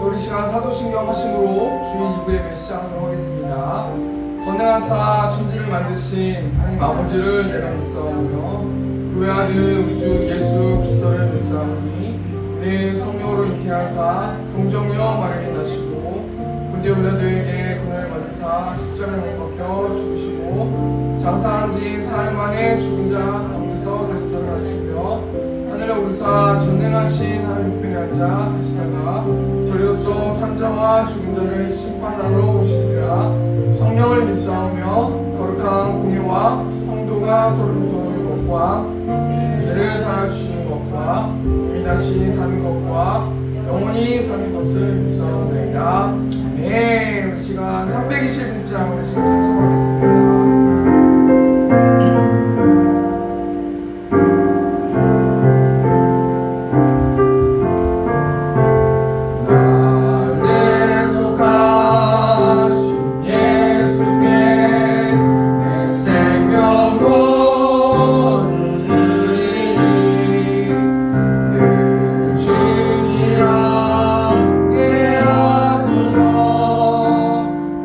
우리 시간 사도신경 하심으로 주일 2부의 메시아하도록 하겠습니다. 전능하사 천지를 만드신 하나님 아버지를 내가 믿사오며 그 외아들 우리 주 예수 그리스도를 믿사오니 내 성령으로 잉태하사 동정녀 마리아에 나시고 본디오 빌라도에게 고난을 받으사 십자가에 못 박혀 죽으시고 장사한 지 사흘 만에 죽은 자 가운데서 다시 살아나시며 하늘에 오르사 전능하신 하나님 우편에 앉아 계시다가 저리로서 산자와 죽은 자를 심판하러 오시리라. 성령을 믿사오며 거룩한 공예와 성도가 서로 교통하는 것과 죄를 사하여 주시는 것과 이미 다시 사는 것과 영원히 사는 것을 믿사옵나이다. 네, 우리 시간 320분째 우리 지금 찬송하겠습니다.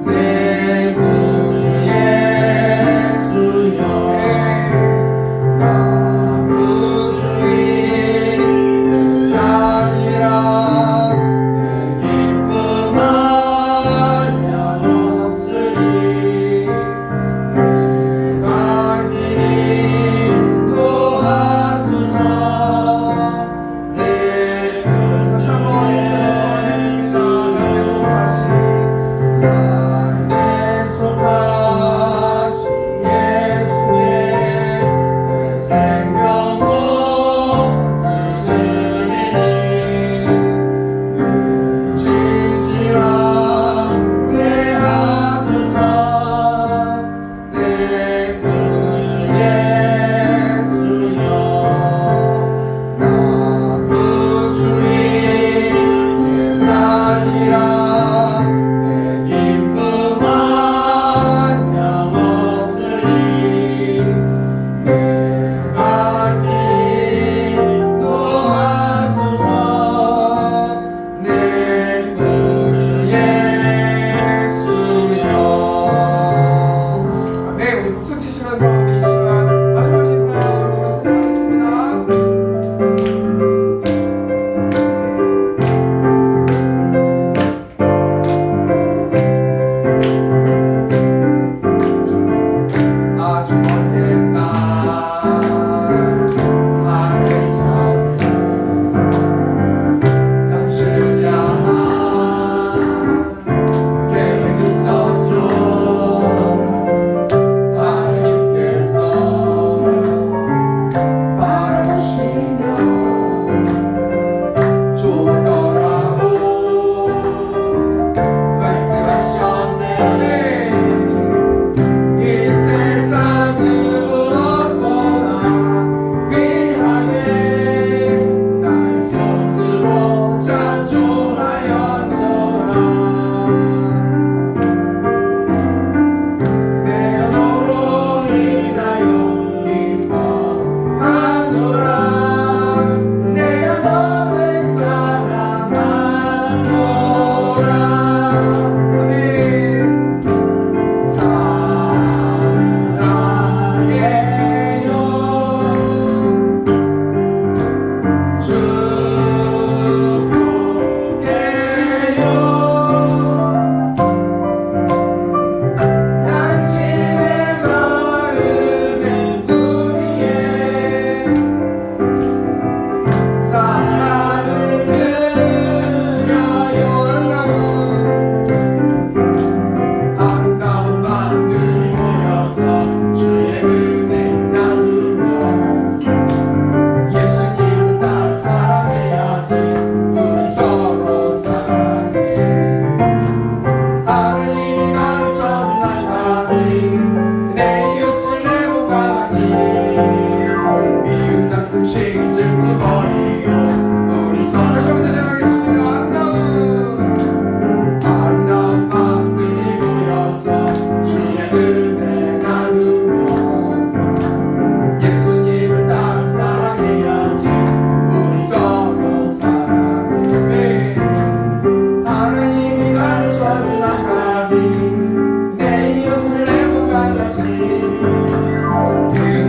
내 구주의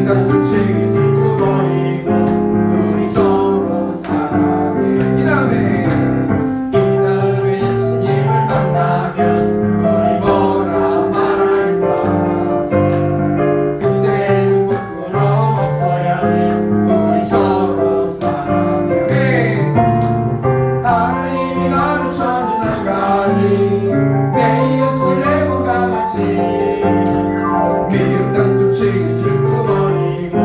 다툼 책임질 두 버리고 우리 서로 사랑해. 이 다음에 예수님을 만나면 우리 뭐라 말할까. 그때는 부끄러움 없어야지. 우리 서로 사랑해. 하나님이 가르쳐준 한 가지, 내 이웃을 내 몸과 같이 미움 다툼 시기 질투 버리고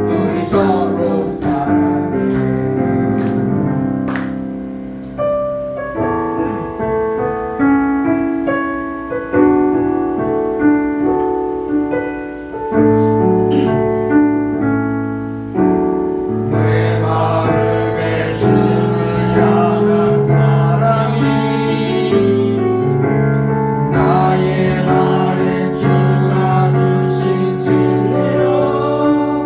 우리 서로 사랑해. 내 마음에 주를 향한 사랑이 나의 말에 주가 주신 진리로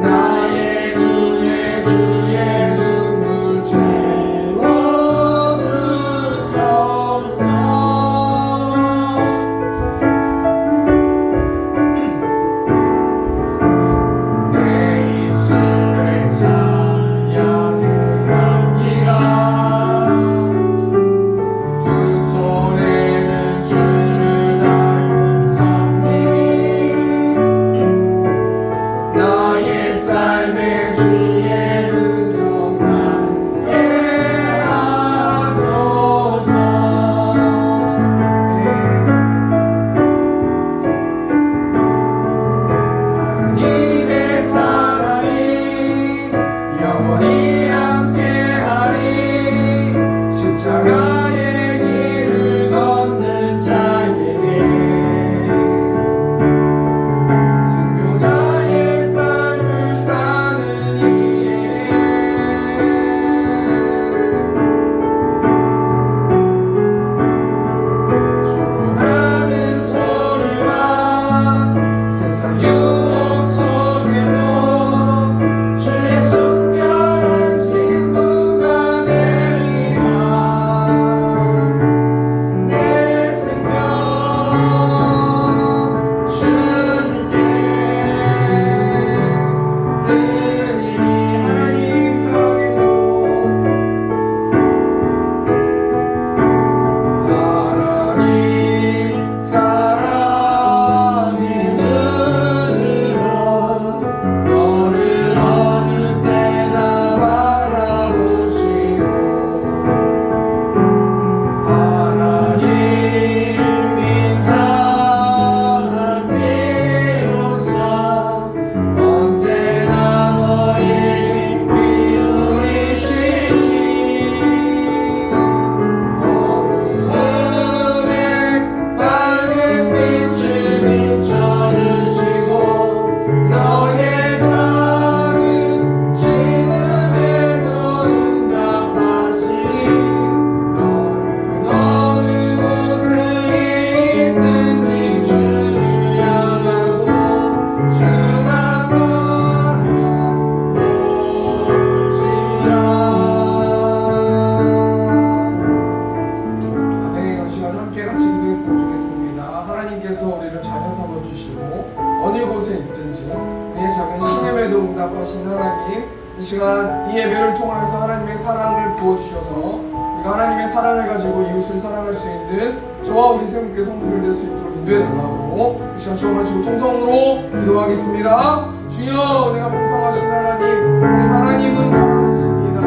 나의 눈에 주의 눈물 채워주소서. 내 입술에 찬양의 향기가 두 손에는 주를 달고 섬김이 나의 삶의 주의 은총 나게 하소서. 하나님의 사랑이 영원히 함께하리. 십자가의 길을 걷는 자에게 순교자의 삶을 사는 이에게 조롱하는 소리와 세상 유혹 속에도 주의 순결한 신부가 내리라. 내 생명 주님께 드리리. 하나님 사랑의 눈으로, 하나님 사랑의 눈으로 너를 어느 때나 바라보시고 하나님 인자한 비로소 언제나 너에게 기울이시니 어두움에 밝은 빛을 비춰주시고 너의 작은 신음에도 응답하시니 너는 어느 곳에 있든지 주를 향하고 주만 바라올지라. 아멘. 이 시간 함께 같이 기도했으면 좋겠습니다. 하나님께서 우리를 자녀 삼아주시고 어느 곳에 있든지 우리의 작은 신음에도 응답하신 하나님, 이 시간 이 예배를 통해서 하나님의 사랑을 부어주셔서 우리가 하나님의 사랑을 가지고 이웃을 사랑할 수 있는 저와 우리 세움교회 성도들 될 수 있도록 인도해달라고 이 시간 주여 마치고 통성으로 기도하겠습니다. 주여, 은혜가 풍성하신 하나님, 하나님은 사랑이십니다.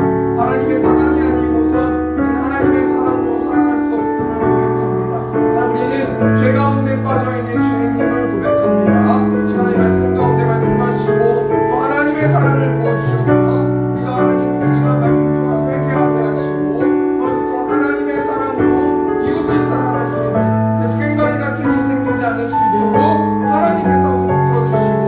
하나님의 사랑이 아니고선 우리는 하나님의 사랑으로 사랑할 수 없음을 고백합니다. 하나님, 우리는 죄 가운데 빠져있는 죄인임을 고백합니다. 하나님의 말씀 가운데 말씀하시고 또 하나님의 사랑을 부어주셔서 우리가 하나님 이 시간 말씀 통해서 회개하게 하시고 또 하나님의 사랑으로 이웃을 사랑할 수 있는 스캔들 같은 인생 되지 않을 수 있도록 하나님께서 우리 붙들어주시고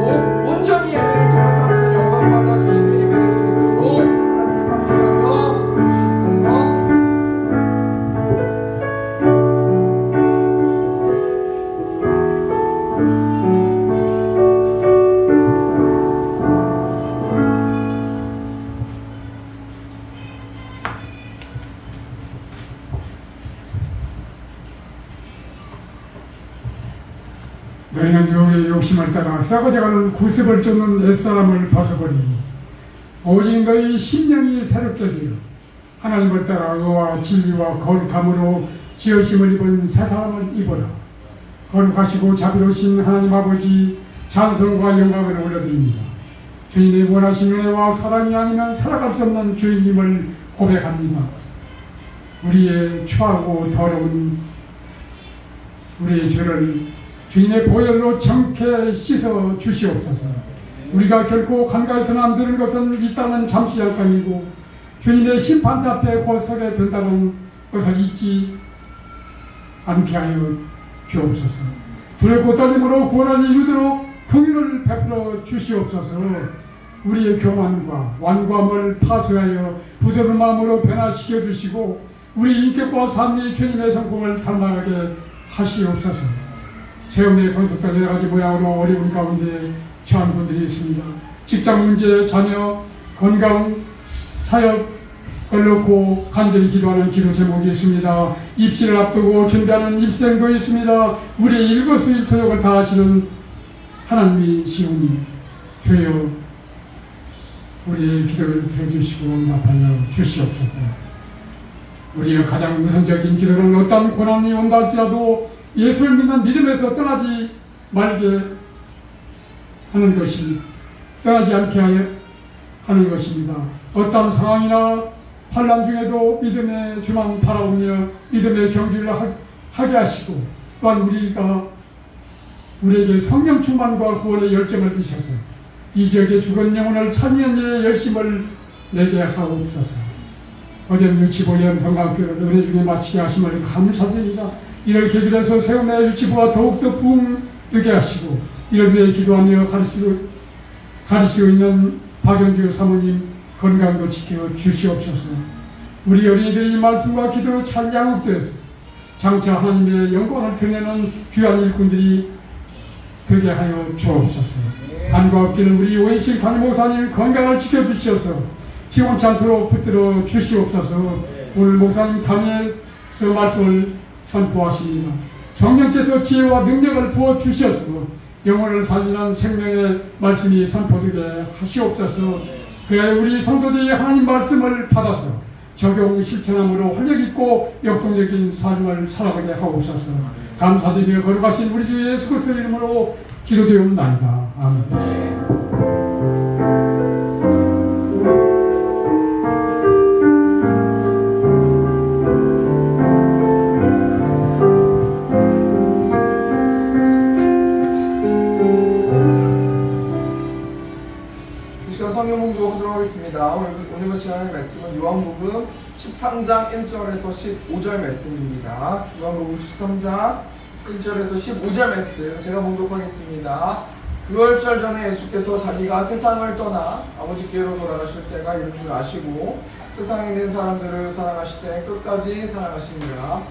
온전히 예배를 통해서 하나님의 영광 받아주시는 예배 될 수 있도록 하나님께서 함께하여 주시옵소서. 유혹의 욕심을 따라 썩어져가는 구습을 쫓는 옛사람을 벗어버리니 오직 너희 심령이 새롭게 되어 하나님을 따라 의와 진리와 거룩함으로 지으심을 입은 새 사람을 입어라. 거룩하시고 자비로우신 하나님 아버지 찬송과 영광을 올려드립니다. 주님의 원하신 은혜와 사랑이 아니면 살아갈 수 없는 주인님을 고백합니다. 우리의 추하고 더러운 우리의 죄를 주님의 보혈로 정케 씻어 주시옵소서. 우리가 결코 간과해서는 안 되는 것은 이 땅은 잠시 잠깐이고 주님의 심판대 앞에 곧 서게 된다는 것을 잊지 않게 하여 주옵소서. 두렵고 떨림으로 구원을 이루도록 긍휼을 베풀어 주시옵소서. 우리의 교만과 완고함을 파쇄하여 부드러운 마음으로 변화시켜 주시고 우리 인격과 삶이 주님의 성품을 닮아가게 하시옵소서. 체험의 건속들 여러 가지 모양으로 어려운 가운데 처한 분들이 있습니다. 직장 문제, 자녀, 건강, 사역을 놓고 간절히 기도하는 기도 제목이 있습니다. 입시를 앞두고 준비하는 입생도 있습니다. 우리의 일거수일투족을 다하시는 하나님이 시오니 주여 우리의 기도를 들어주시고 응답하여 주시옵소서. 우리의 가장 우선적인 기도는 어떤 고난이 온다 할지라도 예수를 믿는 믿음에서 떠나지 말게 하는 것이 떠나지 않게 하는 것입니다. 어떤 상황이나 환난 중에도 믿음의 주만 바라보며 믿음의 경주를 하게 하시고 또한 우리에게 성령 충만과 구원의 열정을 주셔서 이 지역의 죽은 영혼을 살리는 일에 열심을 내게 하옵소서. 어제는 유치부 성강교를 은혜 중에 마치게 하심을 감사드립니다. 이를 계기로 해서 세움의 유치부가 더욱더 부흥되게 하시고 이를 위해 기도하며 가르치고 있는 박영주 사모님 건강도 지켜 주시옵소서. 우리 어린이들이 이 말씀과 기도로 잘 양육되어서 장차 하나님의 영광을 드러내는 귀한 일꾼들이 되게 하여 주옵소서. 간과 없기는 우리 오인식 담임 목사님 건강을 지켜주셔서 피곤치 않도록 붙들어 주시옵소서. 오늘 목사님 담에서 말씀을 선포하십니다. 성령께서 지혜와 능력을 부어주셔서 영혼을 살리는 생명의 말씀이 선포되게 하시옵소서. 그래 우리 성도들이 하나님 말씀을 받아서 적용 실천함으로 활력있고 역동적인 삶을 살아가게 하옵소서. 감사드리며 거룩하신 우리 주 예수 그리스도 이름으로 기도되옵나이다. 아멘. 성경 공부하도록 하겠습니다. 오늘 시간의 말씀은 요한복음 13장 1절에서 15절 말씀입니다. 요한복음 13장 1절에서 15절 말씀 제가 봉독하겠습니다. 6월절 전에 예수께서 자기가 세상을 떠나 아버지께로 돌아가실 때가 이른 줄 아시고 세상에 있는 사람들을 사랑하실 때 끝까지 사랑하시니라.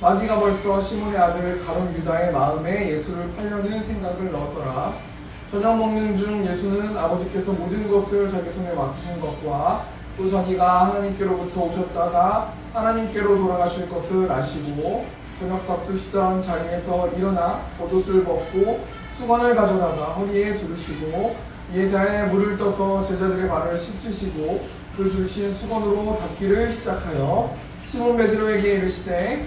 마귀가 벌써 시몬의 아들 가룟 유다의 마음에 예수를 팔려는 생각을 넣었더라. 저녁 먹는 중 예수는 아버지께서 모든 것을 자기 손에 맡기신 것과 또 자기가 하나님께로부터 오셨다가 하나님께로 돌아가실 것을 아시고 저녁 삽수시던 자리에서 일어나 겉옷을 벗고 수건을 가져다가 허리에 두르시고 이에 대하여 물을 떠서 제자들의 발을 씻으시고 그 두신 수건으로 닦기를 시작하여 시몬 베드로에게 이르시되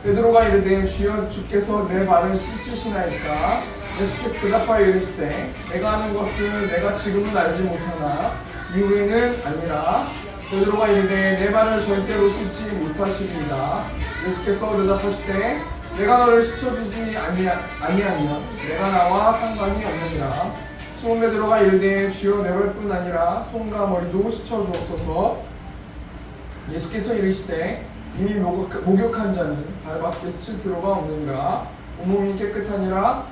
베드로가 이르되 주여 주께서 내 발을 씻으시나이까. 예수께서 대답하여 이르시되 내가 하는 것을 내가 지금은 알지 못하나 이후에는 아니라. 베드로가 이르되 내 발을 절대로 씻지 못하시리이다. 예수께서 대답하시되 내가 너를 씻어주지 아니하면 내가 나와 상관이 없느니라. 시몬 베드로가 이르되 주여 내 발뿐 아니라 손과 머리도 씻어주옵소서. 예수께서 이르시되 이미 목욕한 자는 발밖에 씻을 필요가 없느니라. 온몸이 깨끗하니라.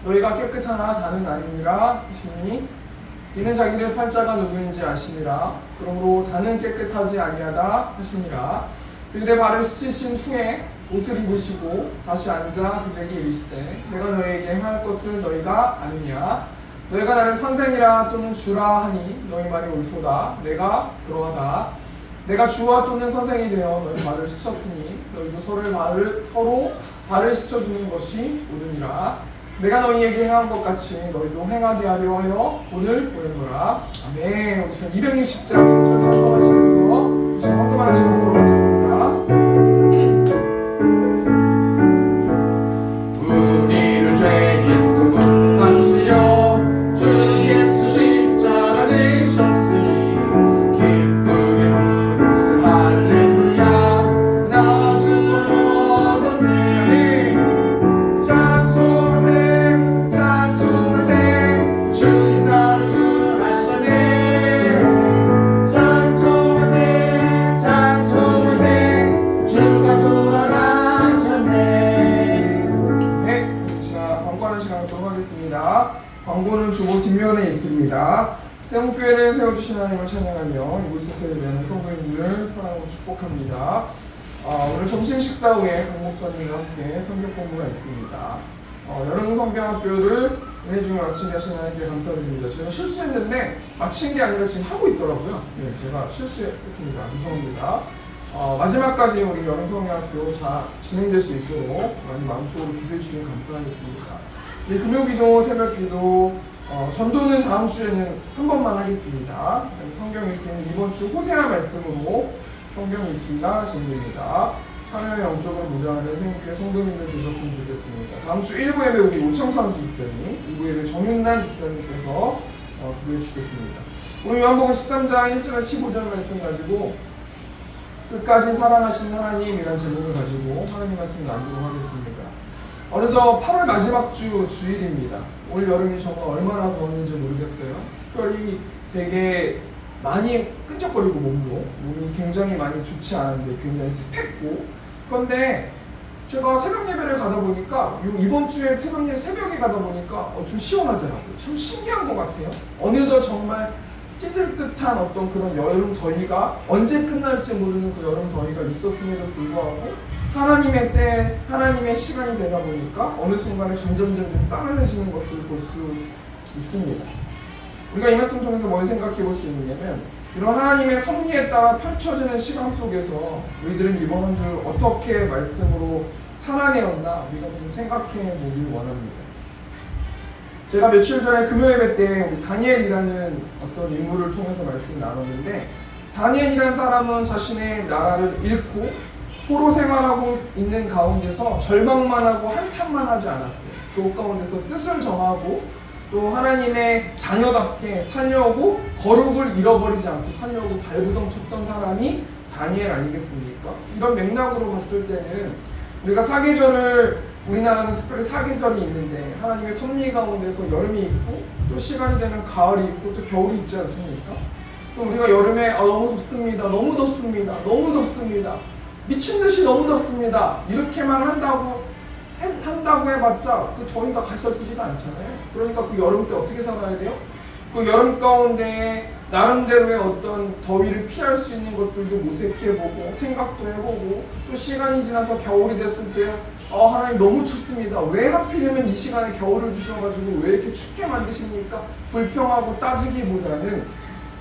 너희가 깨끗하나 다는 아니니라 하시니 이는 자기를 팔자가 누구인지 아시니라. 그러므로 다는 깨끗하지 아니하다 하시니라. 그들의 발을 씻으신 후에 옷을 입으시고 다시 앉아 그들에게 이르시되 내가 너희에게 행할 것을 너희가 아느냐. 너희가 나를 선생이라 또는 주라 하니 너희 말이 옳도다. 내가 그러하다. 내가 주와 또는 선생이 되어 너희 발을 씻었으니 너희도 서로 발을 씻어주는 것이 옳으니라. 내가 너희에게 행한 것 같이 너희도 행하게 하려 하여 오늘 보내노라. 아멘. 우리 시간 260장 1절 찬송하시면서 지금 헌금 하나씩 받도록 하겠습니다. 우리를 죄에서 구원하시려 주 예수 십자가 지셨으니 기쁨의 후르스 할렐루야. 나도 얻었네. 찬송하세 찬송하세 주님 나를 하시네. 찬송하세 찬송하세 주가 구원하셨네. 광고하는 시간 갖도록 하겠습니다. 광고는 주보 뒷면에 있습니다. 세목교회를 세워주신 하나님을 찬양하며 이곳에서 예배하는 성도님들을 사랑하고 축복합니다. 오늘 점심 식사 후에 강 목사님과 함께 성경 공부가 있습니다. 여름 성경학교를 은혜 중에 마치게 하신 하나님께 감사드립니다. 제가 실수했는데 마친 게 아니라 지금 하고 있더라고요. 네, 제가 실수했습니다. 죄송합니다. 마지막까지 우리 여름 성경학교 잘 진행될 수 있도록 많이 마음속으로 기도해 주시면 감사하겠습니다. 이 금요기도, 새벽기도, 전도는 다음 주에는 한 번만 하겠습니다. 성경 읽기는 이번 주 호세아 말씀으로 성경 읽기가 진행됩니다. 참여 영적으로 무장하는 생육회 성도님들 되셨으면 좋겠습니다. 다음 주 1부 예배 우리 오창수 한수 집사님, 2부 예배 정윤란 집사님께서 기도해 주시겠습니다. 오늘 요한복음 13장 1절에서 15절 말씀 가지고 끝까지 사랑하신 하나님이란 제목을 가지고 하나님 말씀 나누도록 하겠습니다. 어느덧 8월 마지막 주 주일입니다. 올 여름이 정말 얼마나 더웠는지 모르겠어요. 특별히 되게 많이 끈적거리고 몸이 굉장히 많이 좋지 않은데 굉장히 습했고, 그런데 제가 새벽 예배를 가다 보니까 이번 주에 새벽에 가다 보니까 좀 시원하더라고요. 참 신기한 것 같아요. 어느덧 정말 찢을 듯한 어떤 그런 여름 더위가 언제 끝날지 모르는 그 여름 더위가 있었음에도 불구하고 하나님의 때, 하나님의 시간이 되다 보니까 어느 순간에 점점 싸늘해지는 것을 볼 수 있습니다. 우리가 이 말씀 통해서 뭘 생각해 볼 수 있느냐면, 이런 하나님의 섭리에 따라 펼쳐지는 시간 속에서 우리들은 이번 한 주 어떻게 말씀으로 살아내었나 우리가 좀 생각해 보길 원합니다. 제가 며칠 전에 금요예배 때 우리 다니엘이라는 어떤 인물을 통해서 말씀 나눴는데, 다니엘이라는 사람은 자신의 나라를 잃고 포로 생활하고 있는 가운데서 절망만 하고 한탄만 하지 않았어요. 그 가운데서 뜻을 정하고 또 하나님의 자녀답게 살려고 거룩을 잃어버리지 않고 살려고 발부동 쳤던 사람이 다니엘 아니겠습니까? 이런 맥락으로 봤을 때는 우리가 사계절을, 우리나라는 특별히 사계절이 있는데 하나님의 섭리 가운데서 여름이 있고 또 시간이 되면 가을이 있고 또 겨울이 있지 않습니까? 또 우리가 여름에 너무 덥습니다, 너무 덥습니다, 너무 덥습니다, 미친듯이 너무 덥습니다 이렇게만 한다고 해봤자 그 더위가 가셔지지가 않잖아요. 그러니까 그 여름 때 어떻게 살아야 돼요? 그 여름 가운데 나름대로의 어떤 더위를 피할 수 있는 것들도 모색해보고 생각도 해보고, 또 시간이 지나서 겨울이 됐을 때 하나님 너무 춥습니다, 왜 하필이면 이 시간에 겨울을 주셔가지고 왜 이렇게 춥게 만드십니까? 불평하고 따지기보다는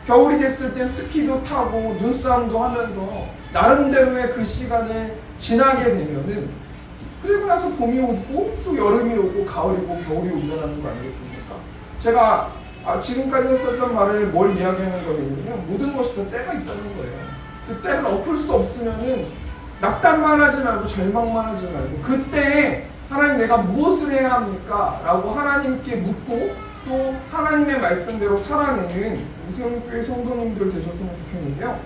겨울이 됐을 때 스키도 타고 눈싸움도 하면서 나름대로의 그 시간을 지나게 되면은, 그리고 나서 봄이 오고 또 여름이 오고 가을이 오고 겨울이 온다는 거 아니겠습니까? 제가 지금까지 했었던 말을 뭘 이야기하는 거냐면, 모든 것이 다 때가 있다는 거예요. 그 때를 엎을 수 없으면은 낙담만 하지 말고 절망만 하지 말고 그때에 하나님 내가 무엇을 해야 합니까? 라고 하나님께 묻고 또 하나님의 말씀대로 살아내는 우리 세움교회 성도님들 되셨으면 좋겠는데요.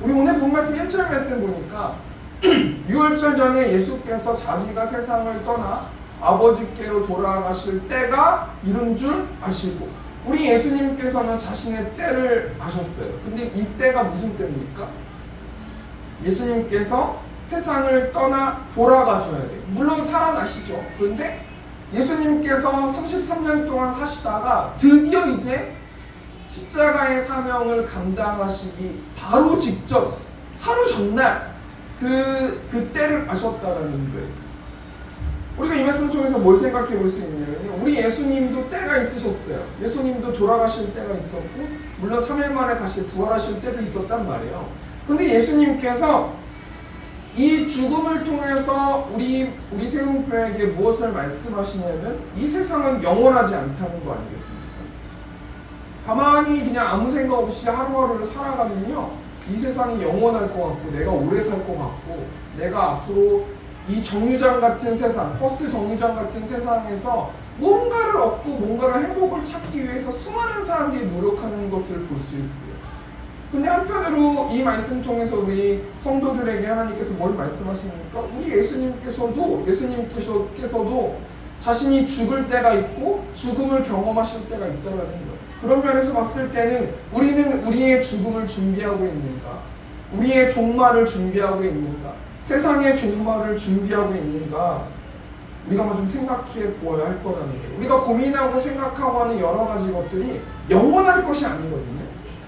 우리 오늘 본 말씀 1절 말씀 보니까 6월절 전에 예수께서 자기가 세상을 떠나 아버지께로 돌아가실 때가 이른 줄 아시고, 우리 예수님께서는 자신의 때를 아셨어요. 근데 이 때가 무슨 때입니까? 예수님께서 세상을 떠나 돌아가셔야 돼요. 물론 살아나시죠. 그런데 예수님께서 33년 동안 사시다가 드디어 이제 십자가의 사명을 감당하시기 바로 직전, 하루 전날 그 때를 아셨다라는 거예요. 우리가 이 말씀 통해서 뭘 생각해 볼 수 있냐면요, 우리 예수님도 때가 있으셨어요. 예수님도 돌아가실 때가 있었고, 물론 3일 만에 다시 부활하실 때도 있었단 말이에요. 근데 예수님께서 이 죽음을 통해서 우리 세운표에게 무엇을 말씀하시냐면 이 세상은 영원하지 않다는 거 아니겠습니까? 가만히 그냥 아무 생각 없이 하루하루를 살아가면요, 이 세상이 영원할 것 같고 내가 오래 살 것 같고 내가 앞으로 이 정류장 같은 세상, 버스 정류장 같은 세상에서 뭔가를 얻고 뭔가를 행복을 찾기 위해서 수많은 사람들이 노력하는 것을 볼 수 있어요. 근데 한편으로 이 말씀 통해서 우리 성도들에게 하나님께서 뭘 말씀하십니까? 우리 예수님께서도 자신이 죽을 때가 있고 죽음을 경험하실 때가 있다는 거예요. 그런 면에서 봤을 때는 우리는 우리의 죽음을 준비하고 있는가? 우리의 종말을 준비하고 있는가? 세상의 종말을 준비하고 있는가? 우리가 한번 좀 생각해 보아야 할 거라는 거예요. 우리가 고민하고 생각하고 하는 여러 가지 것들이 영원할 것이 아니거든요.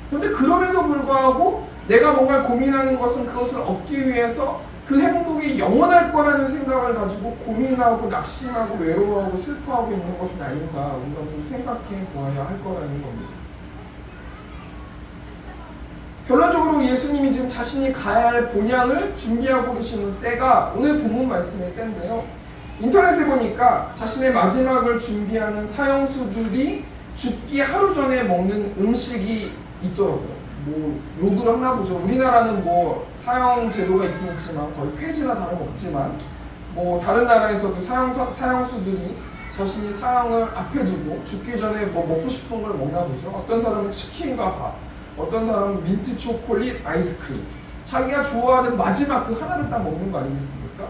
그런데 그럼에도 불구하고 내가 뭔가 고민하는 것은 그것을 얻기 위해서 그 행복이 영원할 거라는 생각을 가지고 고민하고 낙심하고 외로워하고 슬퍼하고 있는 것은 아닌가, 우리가 좀 생각해 보아야 할 거라는 겁니다. 결론적으로 예수님이 지금 자신이 가야 할 본향을 준비하고 계시는 때가 오늘 본문 말씀의 때인데요. 인터넷에 보니까 자신의 마지막을 준비하는 사형수들이 죽기 하루 전에 먹는 음식이 있더라고요. 뭐 욕을 하나 보죠. 우리나라는 뭐 사형 제도가 있긴 있지만 거의 폐지나 다름없지만 뭐 다른 나라에서도 사형수들이 자신이 사형을 앞에 두고 죽기 전에 뭐 먹고 싶은 걸 먹나 보죠. 어떤 사람은 치킨과 밥, 어떤 사람은 민트 초콜릿, 아이스크림, 자기가 좋아하는 마지막 그 하나를 딱 먹는 거 아니겠습니까?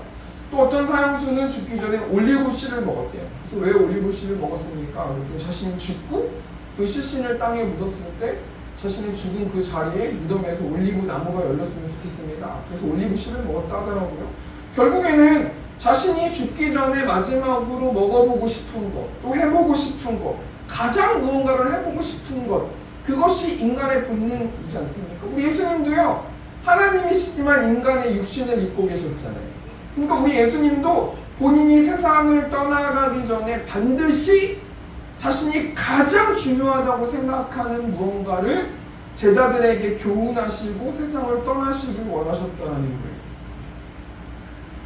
또 어떤 사형수는 죽기 전에 올리고씨를 먹었대요. 그래서 왜 올리고씨를 먹었습니까? 그랬더니 자신이 죽고 그 시신을 땅에 묻었을 때 자신이 죽은 그 자리에 무덤에서 올리브 나무가 열렸으면 좋겠습니다. 그래서 올리브씨를 먹었다 하더라고요. 결국에는 자신이 죽기 전에 마지막으로 먹어보고 싶은 것, 또 해보고 싶은 것, 가장 무언가를 해보고 싶은 것, 그것이 인간의 본능이지 않습니까? 우리 예수님도요, 하나님이시지만 인간의 육신을 입고 계셨잖아요. 그러니까 우리 예수님도 본인이 세상을 떠나가기 전에 반드시 자신이 가장 중요하다고 생각하는 무언가를 제자들에게 교훈하시고 세상을 떠나시길 원하셨다는 거예요.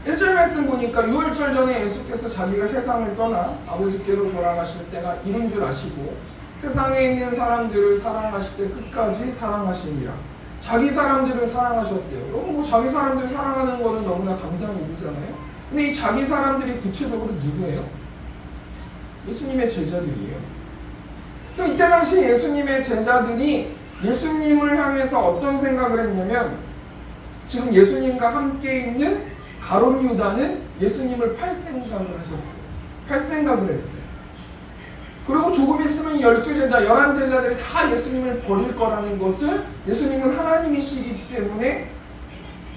1절 말씀 보니까 6월절 전에 예수께서 자기가 세상을 떠나 아버지께로 돌아가실 때가 이른 줄 아시고 세상에 있는 사람들을 사랑하실 때 끝까지 사랑하시니라. 자기 사람들을 사랑하셨대요. 여러분, 뭐 자기 사람들을 사랑하는 거는 너무나 감사한 일이잖아요. 근데 이 자기 사람들이 구체적으로 누구예요? 예수님의 제자들이에요. 그럼 이때 당시 예수님의 제자들이 예수님을 향해서 어떤 생각을 했냐면, 지금 예수님과 함께 있는 가룟 유다는 예수님을 팔 생각을 하셨어요. 팔 생각을 했어요. 그리고 조금 있으면 12제자, 11제자들이 다 예수님을 버릴 거라는 것을, 예수님은 하나님이시기 때문에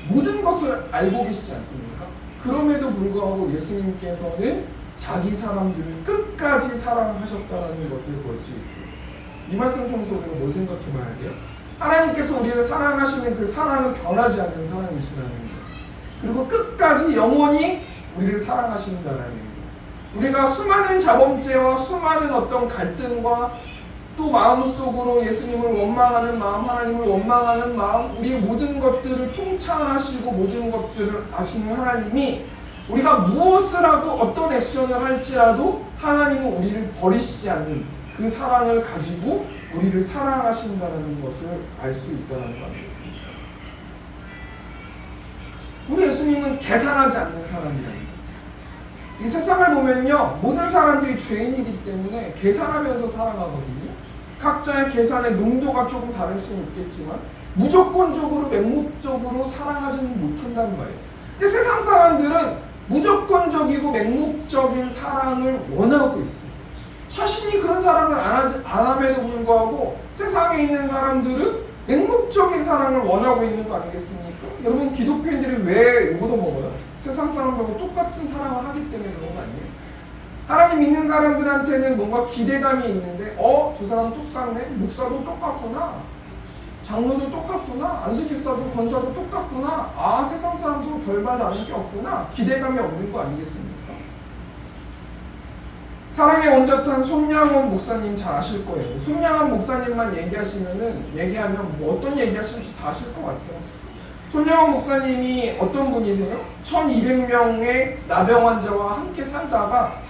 모든 것을 알고 계시지 않습니까? 그럼에도 불구하고 예수님께서는 자기 사람들을 끝까지 사랑하셨다는 것을 볼 수 있어요. 이 말씀 통해서 우리가 뭘 생각해 봐야 돼요? 하나님께서 우리를 사랑하시는 그 사랑은 변하지 않는 사랑이시라는 거예요. 그리고 끝까지 영원히 우리를 사랑하신다는 거예요. 우리가 수많은 자범죄와 수많은 어떤 갈등과 또 마음속으로 예수님을 원망하는 마음, 하나님을 원망하는 마음, 우리의 모든 것들을 통찰하시고 모든 것들을 아시는 하나님이 우리가 무엇을 하고 어떤 액션을 할지라도 하나님은 우리를 버리시지 않는 그 사랑을 가지고 우리를 사랑하신다는 것을 알 수 있다는 거 아니겠습니까? 우리 예수님은 계산하지 않는 사람이랍니다. 이 세상을 보면요, 모든 사람들이 죄인이기 때문에 계산하면서 살아가거든요. 각자의 계산의 농도가 조금 다를 수는 있겠지만 무조건적으로 맹목적으로 사랑하지는 못한다는 말이에요. 근데 세상 사람들은 무조건적이고 맹목적인 사랑을 원하고 있어요. 자신이 그런 사랑을 안 함에도 불구하고 세상에 있는 사람들은 맹목적인 사랑을 원하고 있는 거 아니겠습니까? 여러분, 기독교인들이 왜 욕을 먹어요? 세상 사람들하고 똑같은 사랑을 하기 때문에 그런 거 아니에요? 하나님 믿는 사람들한테는 뭔가 기대감이 있는데, 저 사람 똑같네? 목사도 똑같구나, 장로도 똑같구나, 안수집사도 권사도 똑같구나, 세상 사람도 별말 다른 게 없구나, 기대감이 없는 거 아니겠습니까? 사랑의 원자탄 손양원 목사님 잘 아실 거예요. 손양원 목사님만 얘기하면 뭐 어떤 얘기하시는지 다 아실 것 같아요. 손양원 목사님이 어떤 분이세요? 1200명의 나병 환자와 함께 살다가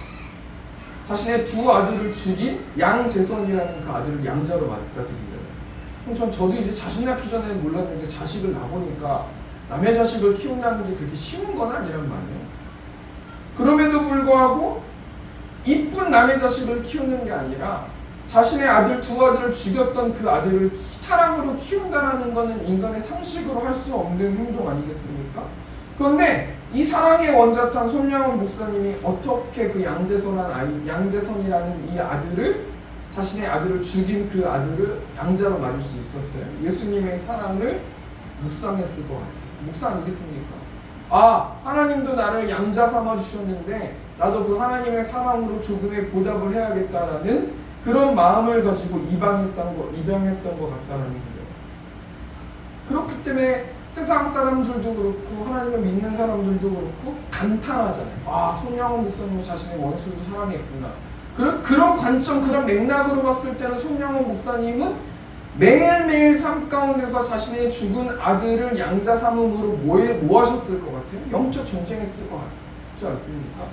자신의 두 아들을 죽인 양재선이라는 그 아들을 양자로 맞닥뜨리잖아요. 그럼 저도 이제 자식 낳기 전에는 몰랐는데 자식을 낳으니까 남의 자식을 키운다는 게 그렇게 쉬운 건 아니란 말이에요. 그럼에도 불구하고 이쁜 남의 자식을 키우는 게 아니라 자신의 아들 두 아들을 죽였던 그 아들을 사랑으로 키운다는 것은 인간의 상식으로 할 수 없는 행동 아니겠습니까? 그런데 이 사랑의 원자탄 손양원 목사님이 어떻게 그 양재선이라는 이 아들을, 자신의 아들을 죽인 그 아들을 양자로 맞을 수 있었어요? 예수님의 사랑을 묵상했을 것 같아요. 묵상 아니겠습니까? 아, 하나님도 나를 양자 삼아 주셨는데 나도 그 하나님의 사랑으로 조금의 보답을 해야겠다라는 그런 마음을 가지고 입양했던 것 같다는 거예요. 그렇기 때문에 세상 사람들도 그렇고 하나님을 믿는 사람들도 그렇고 감탄하잖아요. 아, 손양원 목사님이 자신의 원수를 사랑했구나. 그런 관점, 그런 맥락으로 봤을 때는 손양원 목사님은 매일매일 삶 가운데서 자신의 죽은 아들을 양자 삼음으로 뭐 하셨을 것 같아요? 영적 전쟁했을 것 같지 않습니까?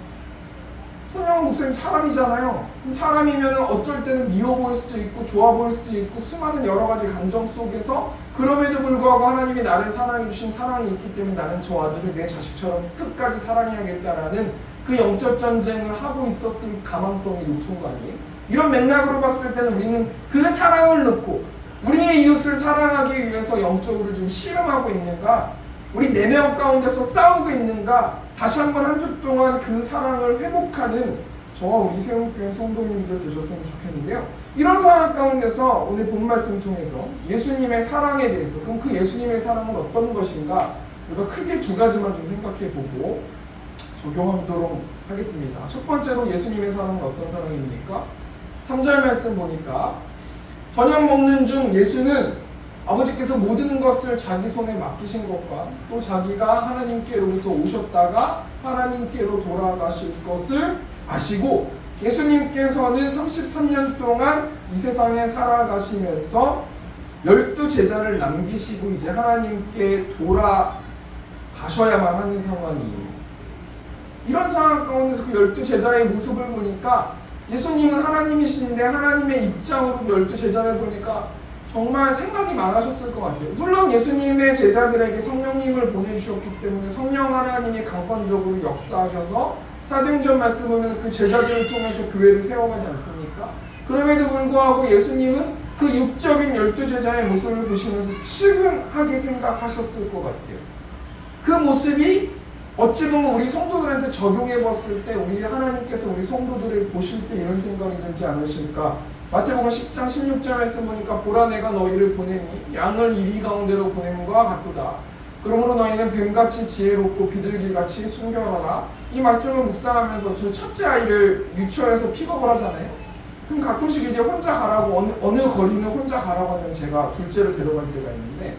손양원 목사님 사람이잖아요. 사람이면 어쩔 때는 미워 보일 수도 있고 좋아 보일 수도 있고 수많은 여러 가지 감정 속에서 그럼에도 불구하고 하나님이 나를 사랑해 주신 사랑이 있기 때문에 나는 저 아들을 내 자식처럼 끝까지 사랑해야겠다라는 그 영적 전쟁을 하고 있었을 가망성이 높은 거 아니에요? 이런 맥락으로 봤을 때는 우리는 그 사랑을 놓고 우리의 이웃을 사랑하기 위해서 영적으로 좀 씨름하고 있는가? 우리 내면 가운데서 싸우고 있는가? 다시 한번 한 주 동안 그 사랑을 회복하는 저와 우리 세움교회 성도님들 되셨으면 좋겠는데요. 이런 상황 가운데서 오늘 본 말씀 통해서 예수님의 사랑에 대해서, 그럼 그 예수님의 사랑은 어떤 것인가? 우리가 크게 두 가지만 좀 생각해보고 적용하도록 하겠습니다. 첫 번째로 예수님의 사랑은 어떤 사랑입니까? 3절 말씀 보니까 저녁 먹는 중 예수는 아버지께서 모든 것을 자기 손에 맡기신 것과 또 자기가 하나님께로부터 오셨다가 하나님께로 돌아가실 것을 아시고 예수님께서는 33년 동안 이 세상에 살아가시면서 12제자를 남기시고 이제 하나님께 돌아가셔야만 하는 상황이에요. 이런 상황 가운데서 그 12제자의 모습을 보니까 예수님은 하나님이신데 하나님의 입장으로 12제자를 보니까 정말 생각이 많으셨을 것 같아요. 물론 예수님의 제자들에게 성령님을 보내주셨기 때문에 성령 하나님이 강권적으로 역사하셔서 사도행전 말씀 보면 그 제자들을 통해서 교회를 세워가지 않습니까? 그럼에도 불구하고 예수님은 그 육적인 12제자의 모습을 보시면서 측은하게 생각하셨을 것 같아요. 그 모습이 어찌 보면 우리 성도들한테 적용해 봤을 때 우리 하나님께서 우리 성도들을 보실 때 이런 생각이 들지 않으실까? 마태복음 10장 16절 말씀 보니까 보라 내가 너희를 보내니 양을 이리 가운데로 보냄과 같도다. 그러므로 너희는 뱀같이 지혜롭고 비둘기같이 순결하라. 이 말씀을 묵상하면서 저 첫째 아이를 유치원에서 픽업을 하잖아요. 그럼 가끔씩 이제 혼자 가라고 어느 거리는 혼자 가라고 하면 제가 둘째를 데려갈 때가 있는데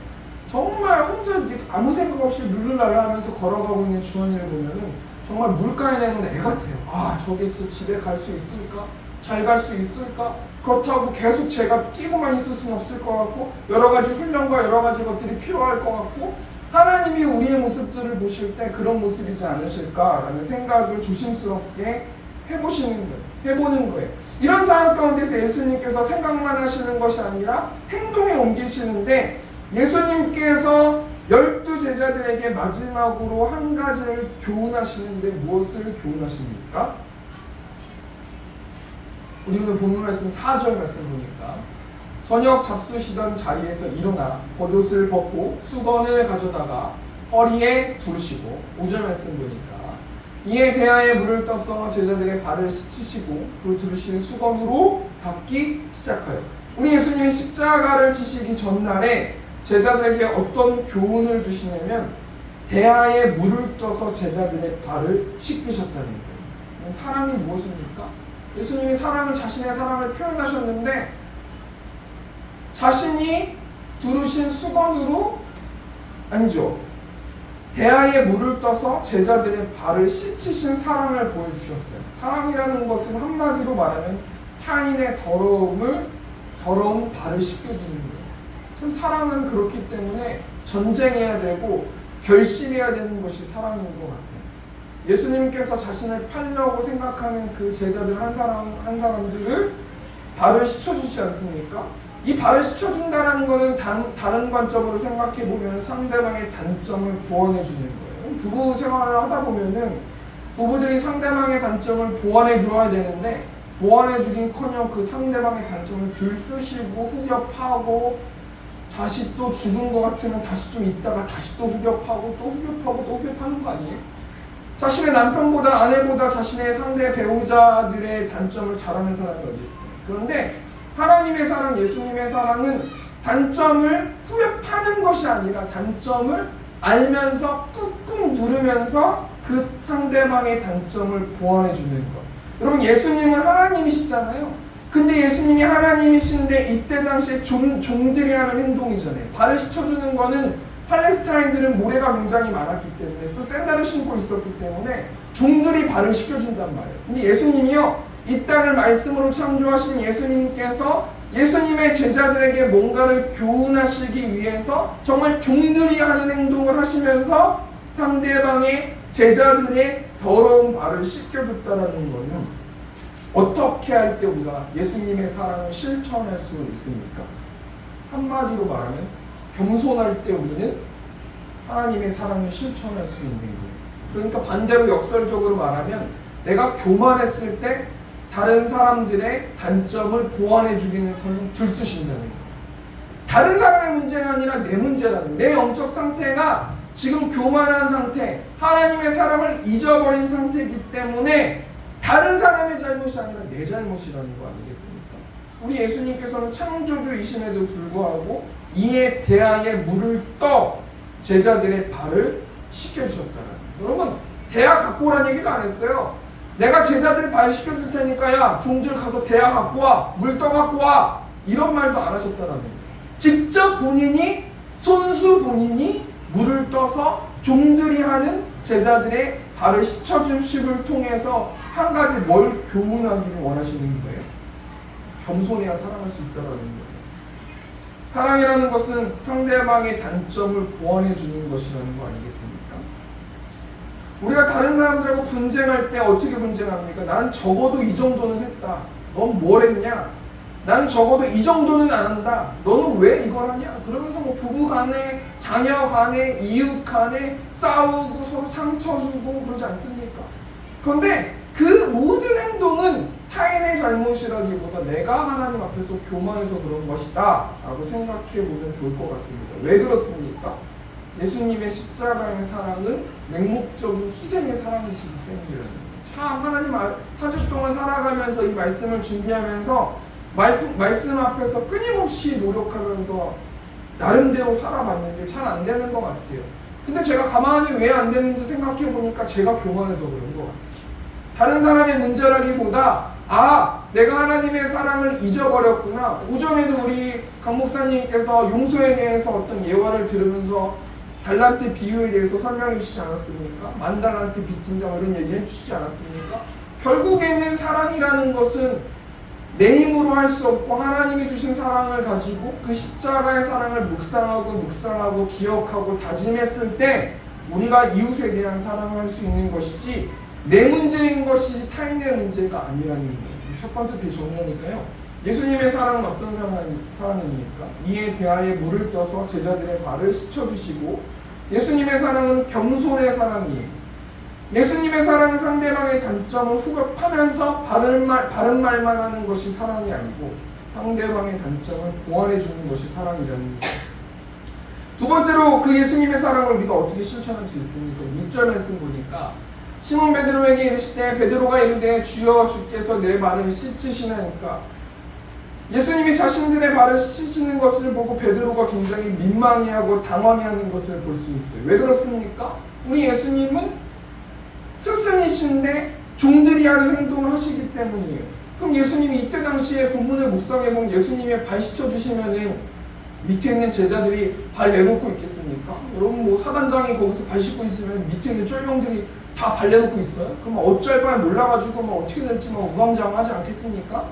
정말 혼자 이제 아무 생각 없이 룰루랄라 하면서 걸어가고 있는 주원이를 보면은 정말 물가에 내놓은 애 같아요. 아, 저게 진짜 집에 갈 수 있을까? 잘 갈 수 있을까? 그렇다고 계속 제가 끼고만 있을 수는 없을 것 같고 여러 가지 훈련과 여러 가지 것들이 필요할 것 같고 하나님이 우리의 모습들을 보실 때 그런 모습이지 않으실까라는 생각을 조심스럽게 해보는 거예요. 이런 상황 가운데서 예수님께서 생각만 하시는 것이 아니라 행동에 옮기시는데 예수님께서 12제자들에게 마지막으로 한 가지를 교훈하시는데 무엇을 교훈하십니까? 우리 오늘 본문 말씀 4절 말씀 보니까 저녁 잡수시던 자리에서 일어나 겉옷을 벗고 수건을 가져다가 허리에 두르시고 5절 말씀 보니까 이에 대하여 물을 떠서 제자들의 발을 씻으시고 그 두르신 수건으로 닦기 시작하여 우리 예수님이 십자가를 지시기 전날에 제자들에게 어떤 교훈을 주시냐면 대야에 물을 떠서 제자들의 발을 씻기셨다는 거예요. 사랑이 무엇입니까? 예수님이 자신의 사랑을 표현하셨는데 자신이 두르신 수건으로 아니죠. 대야에 물을 떠서 제자들의 발을 씻으신 사랑을 보여주셨어요. 사랑이라는 것은 한마디로 말하면 타인의 더러운 발을 씻겨주는 거예요. 참 사랑은 그렇기 때문에 전쟁해야 되고 결심해야 되는 것이 사랑인 것 같아요. 예수님께서 자신을 팔려고 생각하는 그 제자들 한 사람들을 발을 씻어주지 않습니까? 이 발을 씻어준다는 것은 다른 관점으로 생각해 보면 상대방의 단점을 보완해 주는 거예요. 부부 생활을 하다 보면은 부부들이 상대방의 단점을 보완해 줘야 되는데 보완해 주긴커녕 그 상대방의 단점을 들쑤시고 후벼 파고 다시 또 죽은 것 같으면 다시 좀 있다가 다시 또 후벼 파고 또 후벼 파고 또 후벼 파는 거 아니에요? 자신의 남편보다 아내보다 자신의 상대 배우자들의 단점을 잘하는 사람이 어디 있어요? 그런데 하나님의 사랑, 예수님의 사랑은 단점을 후벼 파는 것이 아니라 단점을 알면서 꾹꾹 누르면서 그 상대방의 단점을 보완해 주는 것. 여러분, 예수님은 하나님이시잖아요. 근데 예수님이 하나님이신데 이때 당시에 종들이 하는 행동이잖아요. 발을 씻어주는 거는 팔레스타인들은 모래가 굉장히 많았기 때문에 또 샌들을 신고 있었기 때문에 종들이 발을 씻겨준단 말이에요. 근데 예수님이요, 이 땅을 말씀으로 창조하신 예수님께서 예수님의 제자들에게 뭔가를 교훈하시기 위해서 정말 종들이 하는 행동을 하시면서 상대방의 제자들의 더러운 발을 씻겨줬다라는 것은 어떻게 할 때 우리가 예수님의 사랑을 실천할 수 있습니까? 한마디로 말하면 겸손할 때 우리는 하나님의 사랑을 실천할 수 있는 거예요. 그러니까 반대로 역설적으로 말하면 내가 교만했을 때 다른 사람들의 단점을 보완해 주기는 커녕 들쑤신다는 거예요. 다른 사람의 문제가 아니라 내 문제라는 거예요. 내 영적 상태가 지금 교만한 상태, 하나님의 사랑을 잊어버린 상태이기 때문에 다른 사람의 잘못이 아니라 내 잘못이라는 거 아니겠습니까? 우리 예수님께서는 창조주이심에도 불구하고 이에 대하여 물을 떠 제자들의 발을 씻겨주셨다는 거예요. 여러분, 대야 갖고 오라는 얘기도 안 했어요. 내가 제자들 발 씻겨줄 테니까 야 종들 가서 대야 갖고 와, 물 떠 갖고 와, 이런 말도 안 하셨다는 거예요. 직접 본인이 손수 본인이 물을 떠서 종들이 하는 제자들의 발을 씻어주심을 통해서 한 가지 뭘 교훈하기를 원하시는 거예요? 겸손해야 사랑할 수 있다는 거예요. 사랑이라는 것은 상대방의 단점을 보완해 주는 것이라는 거 아니겠습니까? 우리가 다른 사람들하고 분쟁할 때 어떻게 분쟁합니까? 난 적어도 이 정도는 했다. 넌 뭘 했냐? 난 적어도 이 정도는 안 한다. 너는 왜 이걸 하냐? 그러면서 뭐 부부 간에, 자녀 간에, 이웃 간에 싸우고 서로 상처 주고 그러지 않습니까? 그런데 그 모든 행동은 타인의 잘못이라기보다 내가 하나님 앞에서 교만해서 그런 것이다 라고 생각해 보면 좋을 것 같습니다. 왜 그렇습니까? 예수님의 십자가의 사랑은 맹목적인 희생의 사랑이시기 때문이라는 거예요. 참 하나님 한 주 동안 살아가면서 이 말씀을 준비하면서 말씀 앞에서 끊임없이 노력하면서 나름대로 살아봤는데 잘 안 되는 것 같아요. 근데 제가 가만히 왜 안 되는지 생각해 보니까 제가 교만해서 그런 것 같아요. 다른 사람의 문제라기보다 내가 하나님의 사랑을 잊어버렸구나. 오전에도 우리 강 목사님께서 용서에 대해서 어떤 예화를 들으면서 달란트 비유에 대해서 설명해 주시지 않았습니까? 만달란트 빚진 자 이런 얘기 해주시지 않았습니까? 결국에는 사랑이라는 것은 내 힘으로 할 수 없고 하나님이 주신 사랑을 가지고 그 십자가의 사랑을 묵상하고 기억하고 다짐했을 때 우리가 이웃에 대한 사랑을 할 수 있는 것이지 내 문제인 것이 타인의 문제가 아니라는 거예요. 첫 번째 대정리니까요. 예수님의 사랑은 어떤 사랑입니까? 이에 대하여 물을 떠서 제자들의 발을 씻어주시고 예수님의 사랑은 겸손의 사랑이에요. 예수님의 사랑은 상대방의 단점을 후벼파면서 바른 말만 하는 것이 사랑이 아니고 상대방의 단점을 보완해 주는 것이 사랑이라는 거예요. 두 번째로 그 예수님의 사랑을 우리가 어떻게 실천할 수 있습니까? 6절 말씀 보니까 시몬 베드로에게 이르시되 베드로가 이르되 주여 주께서 내 발을 씻으시나이까. 예수님이 자신들의 발을 씻으시는 것을 보고 베드로가 굉장히 민망해하고 당황해하는 것을 볼 수 있어요. 왜 그렇습니까? 우리 예수님은 스승이신데 종들이 하는 행동을 하시기 때문이에요. 그럼 예수님이 이때 당시에 본문을 묵상해보면 예수님의 발 씻어주시면은 밑에 있는 제자들이 발 내놓고 있겠습니까? 여러분 뭐 사단장이 거기서 발 씻고 있으면 밑에 있는 쫄병들이 다 발 내놓고 있어요? 그럼 어쩔 바에 몰라가지고 어떻게 될지 우왕좌왕하지 않겠습니까?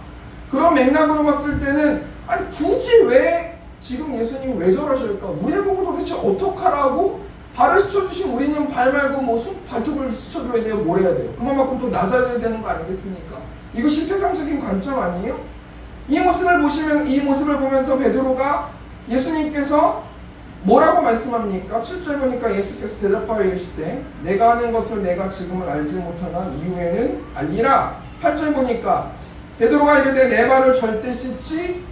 그런 맥락으로 봤을 때는 굳이 왜 지금 예수님 왜 저러실까? 우리 보고 도대체 어떡하라고? 발을 씻어주신 우리는 발 말고 뭐 발톱을 씻어줘야 돼요? 뭘 해야 돼요? 그만큼 더 낮아져야 되는 거 아니겠습니까? 이것이 세상적인 관점 아니에요? 이 모습을 보면서 베드로가 예수님께서 뭐라고 말씀합니까? 7절 보니까 예수께서 대답하여 이르시되 내가 하는 것을 내가 지금은 알지 못하나 이후에는 알리라. 8절 보니까 베드로가 이르되 내 발을 절대 씻지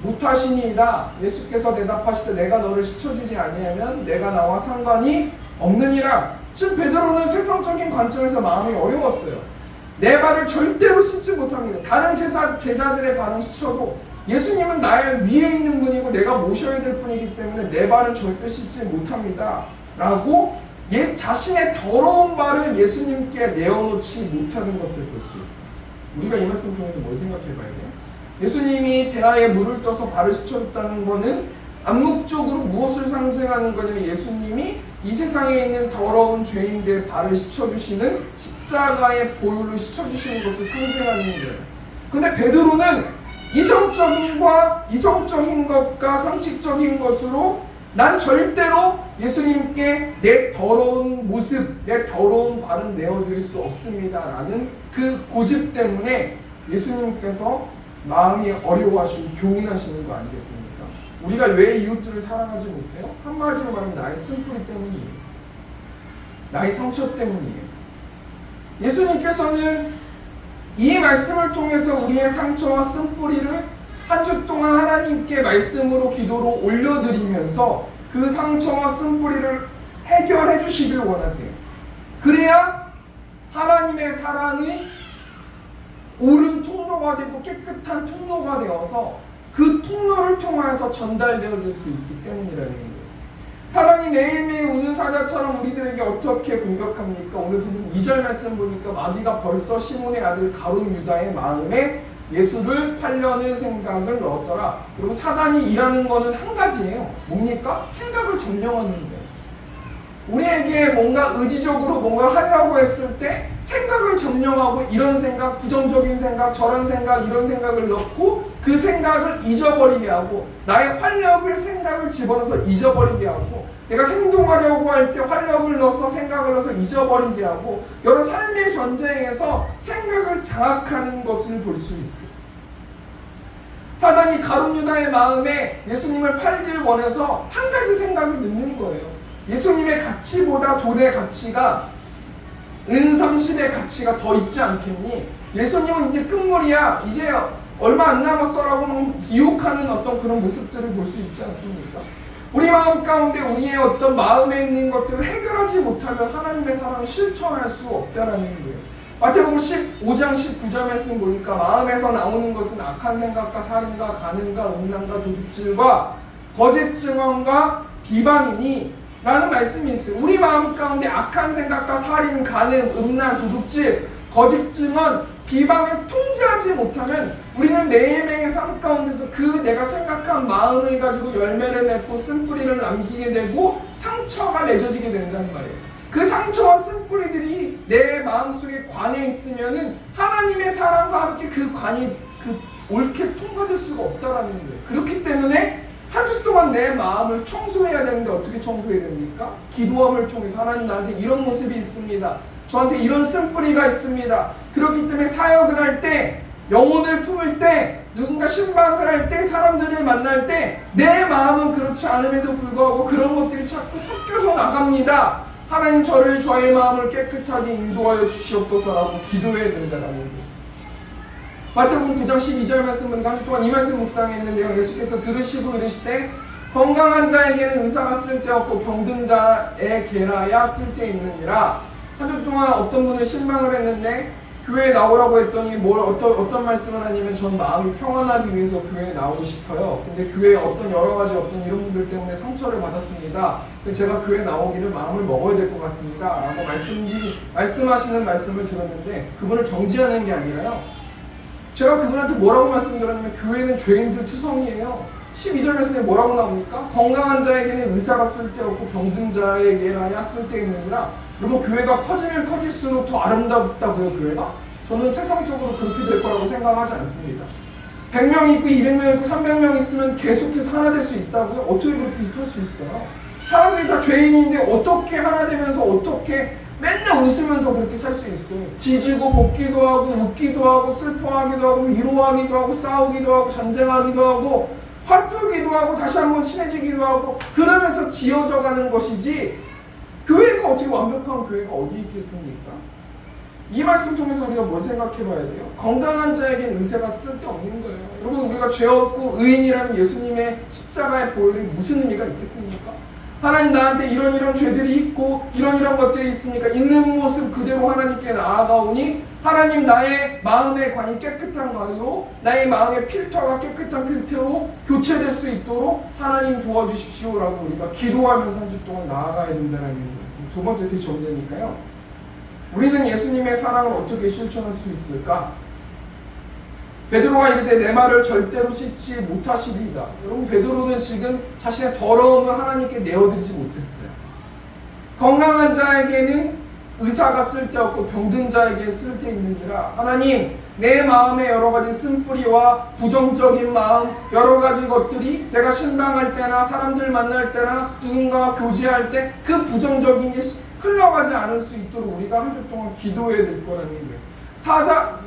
못하시니이다. 예수께서 대답하시되 내가 너를 씻어주지 아니하면 내가 나와 상관이 없느니라. 즉 베드로는 세상적인 관점에서 마음이 어려웠어요. 내 발을 절대로 씻지 못합니다. 다른 제자들의 발은 씻어도 예수님은 나의 위에 있는 분이고 내가 모셔야 될 분이기 때문에 내 발은 절대 씻지 못합니다 라고 자신의 더러운 발을 예수님께 내어놓지 못하는 것을 볼 수 있어요. 우리가 이 말씀 통해서 뭘 생각해 봐야 돼요? 예수님이 대야에 물을 떠서 발을 씻어줬다는 것은 암묵적으로 무엇을 상징하는 거냐면 예수님이 이 세상에 있는 더러운 죄인들의 발을 씻어주시는 십자가의 보혈로 씻어주시는 것을 상징하는 거예요. 근데 베드로는 이성적인 것과 상식적인 것으로 난 절대로 예수님께 내 더러운 모습, 내 더러운 발은 내어드릴 수 없습니다 라는 그 고집 때문에 예수님께서 마음이 어려워하시고 교훈하시는 거 아니겠습니까? 우리가 왜 이웃들을 사랑하지 못해요? 한마디로 말하면 나의 쓴뿌리 때문이에요. 나의 상처 때문이에요. 예수님께서는 이 말씀을 통해서 우리의 상처와 쓴뿌리를 한 주 동안 하나님께 말씀으로 기도로 올려드리면서 그 상처와 쓴뿌리를 해결해 주시길 원하세요. 그래야 하나님의 사랑이 옳은 통로가 되고 깨끗한 통로가 되어서 그 통로를 통해서 전달되어질 수 있기 때문이라는 거예요. 사단이 매일매일 우는 사자처럼 우리들에게 어떻게 공격합니까? 오늘 보면 2절 말씀 보니까 마귀가 벌써 시몬의 아들 가룟 유다의 마음에 예수를 팔려는 생각을 넣었더라. 그리고 사단이 일하는 거는 한 가지예요. 뭡니까? 생각을 점령하는 거예요. 우리에게 뭔가 의지적으로 뭔가 하려고 했을 때 생각을 점령하고 이런 생각, 부정적인 생각, 저런 생각, 이런 생각을 넣고 그 생각을 잊어버리게 하고 나의 활력을 생각을 집어넣어서 잊어버리게 하고 내가 행동하려고 할 때 활력을 넣어서 생각을 넣어서 잊어버리게 하고 여러 삶의 전쟁에서 생각을 장악하는 것을 볼 수 있어요. 사단이 가룟 유다의 마음에 예수님을 팔길 원해서 한 가지 생각을 넣는 거예요. 예수님의 가치보다 돈의 가치가 은 30의 가치가 더 있지 않겠니? 예수님은 이제 끝물이야. 이제 얼마 안 남았어라고 기혹하는 어떤 그런 모습들을 볼 수 있지 않습니까? 우리 마음 가운데 우리의 어떤 마음에 있는 것들을 해결하지 못하면 하나님의 사랑을 실천할 수 없다라는 거예요. 마태복음 15장 19절 말씀 보니까 마음에서 나오는 것은 악한 생각과 살인과 간음과 음란과 도둑질과 거짓 증언과 비방이니 라는 말씀이 있어요. 우리 마음 가운데 악한 생각과 살인, 간음, 음란, 도둑질, 거짓 증언, 비방을 통제하지 못하면 우리는 매일매일 삶 가운데서 그 내가 생각한 마음을 가지고 열매를 맺고 쓴뿌리를 남기게 되고 상처가 맺어지게 된단 말이에요. 그 상처와 쓴뿌리들이 내 마음속에 관에 있으면은 하나님의 사랑과 함께 그 관이 옳게 통과될 수가 없다라는 거예요. 그렇기 때문에 한 주 동안 내 마음을 청소해야 되는데 어떻게 청소해야 됩니까? 기도함을 통해서 하나님 나한테 이런 모습이 있습니다. 저한테 이런 쓴뿌리가 있습니다. 그렇기 때문에 사역을 할 때, 영혼을 품을 때, 누군가 신방을 할 때, 사람들을 만날 때 내 마음은 그렇지 않음에도 불구하고 그런 것들이 자꾸 섞여서 나갑니다. 하나님 저의 마음을 깨끗하게 인도하여 주시옵소서라고 기도해야 된다는 거예요. 마태복음 9장 12절 말씀 보니까 한 주 동안 이 말씀 묵상했는데요. 예수께서 들으시고 이르시되 건강한 자에게는 의사가 쓸데없고 병든 자의 계라야 쓸데있느니라. 한 주 동안 어떤 분은 실망을 했는데 교회에 나오라고 했더니 어떤 말씀을 하냐면 전 마음이 평안하기 위해서 교회에 나오고 싶어요. 근데 교회에 어떤 여러 가지 어떤 이런 분들 때문에 상처를 받았습니다. 제가 교회에 나오기를 마음을 먹어야 될 것 같습니다. 라고 말씀하시는 말씀을 들었는데 그분을 정지하는 게 아니라요. 제가 그분한테 뭐라고 말씀드렸냐면 교회는 죄인들 투성이에요. 12절 말씀에 뭐라고 나옵니까? 건강한 자에게는 의사가 쓸데없고 병든 자에게라야 쓸데있느니라. 여러분 교회가 커지면 커질수록 더 아름답다고요 교회가? 저는 세상적으로 그렇게 될 거라고 생각하지 않습니다. 100명 있고 200명 있고 300명 있으면 계속해서 하나 될 수 있다고요? 어떻게 그렇게 할 수 있어요? 사람들이 다 죄인인데 어떻게 하나 되면서 어떻게 맨날 웃으면서 그렇게 살 수 있어요? 지지고 볶기도 하고 웃기도 하고 슬퍼하기도 하고 위로하기도 하고 싸우기도 하고 전쟁하기도 하고 화풀기도 하고 다시 한번 친해지기도 하고 그러면서 지어져 가는 것이지 교회가 어떻게 완벽한 교회가 어디 있겠습니까? 이 말씀 통해서 우리가 뭘 생각해 봐야 돼요? 건강한 자에겐 의사가 쓸데없는 거예요. 여러분 우리가 죄 없고 의인이라는 예수님의 십자가의 보혈이 무슨 의미가 있겠습니까? 하나님 나한테 이런 죄들이 있고 이런 것들이 있으니까 있는 모습 그대로 하나님께 나아가오니 하나님 나의 마음의 관이 깨끗한 관으로 나의 마음의 필터가 깨끗한 필터로 교체될 수 있도록 하나님 도와주십시오라고 우리가 기도하면서 한 주 동안 나아가야 된다는 거예요. 두 번째 되게 정리니까요. 우리는 예수님의 사랑을 어떻게 실천할 수 있을까? 베드로가 이르되 내 말을 절대로 씻지 못하시리이다. 여러분 베드로는 지금 자신의 더러움을 하나님께 내어드리지 못했어요. 건강한 자에게는 의사가 쓸데없고 병든 자에게 쓸데있느니라. 하나님 내 마음의 여러 가지 쓴뿌리와 부정적인 마음 여러 가지 것들이 내가 신방할 때나 사람들 만날 때나 누군가와 교제할 때 그 부정적인 게 흘러가지 않을 수 있도록 우리가 한 주 동안 기도해야 될 거라는 거예요.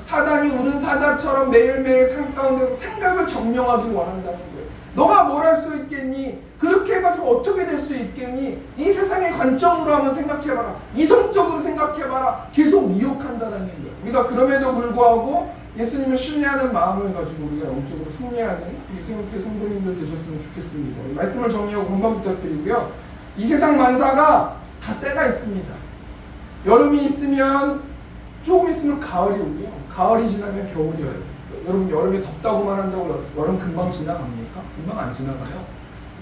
사단이 우는 사자처럼 매일매일 삶 가운데서 생각을 점령하길 원한다는 거예요. 너가 뭘 할 수 있겠니? 그렇게 해가지고 어떻게 될 수 있겠니? 이 세상의 관점으로 한번 생각해봐라. 이성적으로 생각해봐라. 계속 미혹한다는 거예요. 우리가 그럼에도 불구하고 예수님을 신뢰하는 마음을 가지고 우리가 영적으로 승리하는 우리 새롭게 성도님들 되셨으면 좋겠습니다. 말씀을 정리하고 건강 부탁드리고요. 이 세상 만사가 다 때가 있습니다. 여름이 있으면 조금 있으면 가을이 오고요. 가을이 지나면 겨울이 와요. 여러분 여름에 덥다고만 한다고 여름 금방 지나갑니까? 금방 안 지나가요.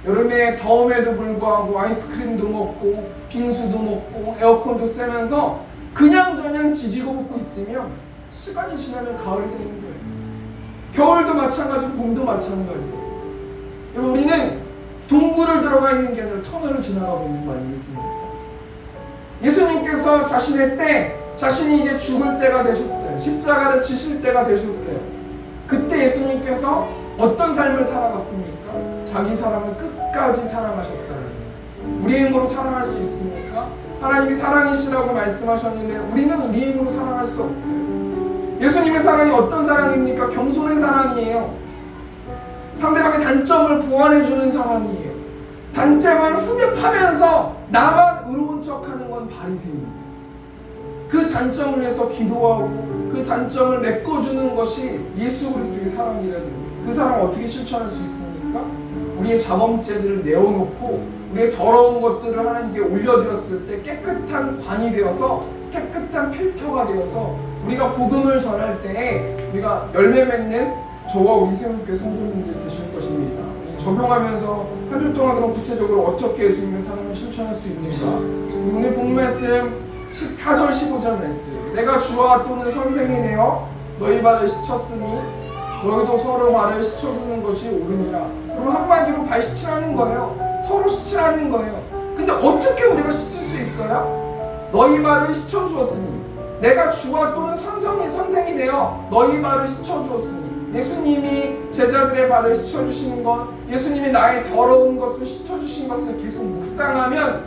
여름에 더움에도 불구하고 아이스크림도 먹고 빙수도 먹고 에어컨도 쐬면서 그냥저냥 지지고 볶고 있으면 시간이 지나면 가을이 되는 거예요. 겨울도 마찬가지고 봄도 마찬가지예요. 여러분 우리는 동굴을 들어가 있는 게 아니라 터널을 지나가고 있는 거 아니겠습니까? 예수님께서 자신의 때 자신이 이제 죽을 때가 되셨어요. 십자가를 지실 때가 되셨어요. 그때 예수님께서 어떤 삶을 살아갔습니까? 자기 사랑을 끝까지 사랑하셨다는 우리의 힘으로 사랑할 수 있습니까? 하나님이 사랑이시라고 말씀하셨는데 우리는 우리의 힘으로 사랑할 수 없어요. 예수님의 사랑이 어떤 사랑입니까? 겸손의 사랑이에요. 상대방의 단점을 보완해주는 사랑이에요. 단점을 후벼파면서 나만 의로운 척하는 건 바리새인입니다. 그 단점을 위해서 기도하고 그 단점을 메꿔주는 것이 예수 그리스도의 사랑이라는 거예요. 그 사랑을 어떻게 실천할 수 있습니까? 우리의 자범죄들을 내어놓고 우리의 더러운 것들을 하나님께 올려드렸을 때 깨끗한 관이 되어서 깨끗한 필터가 되어서 우리가 복음을 전할 때에 우리가 열매 맺는 저와 우리 새롭게 성도님들 되실 것입니다. 적용하면서 한 주 동안 그럼 구체적으로 어떻게 예수님의 사랑을 실천할 수 있는가? 오늘 본 말씀 14절 15절 말씀. 내가 주와 또는 선생이 되어 너희 발을 씻었으니 너희도 서로 발을 씻어주는 것이 옳으니라. 그럼 한마디로 발 씻으라는 거예요. 서로 씻으라는 거예요. 근데 어떻게 우리가 씻을 수 있어요? 너희 발을 씻어주었으니 내가 주와 또는 선생이 되어 너희 발을 씻어주었으니 예수님이 제자들의 발을 씻어주시는 것, 예수님이 나의 더러운 것을 씻어주신 것을 계속 묵상하면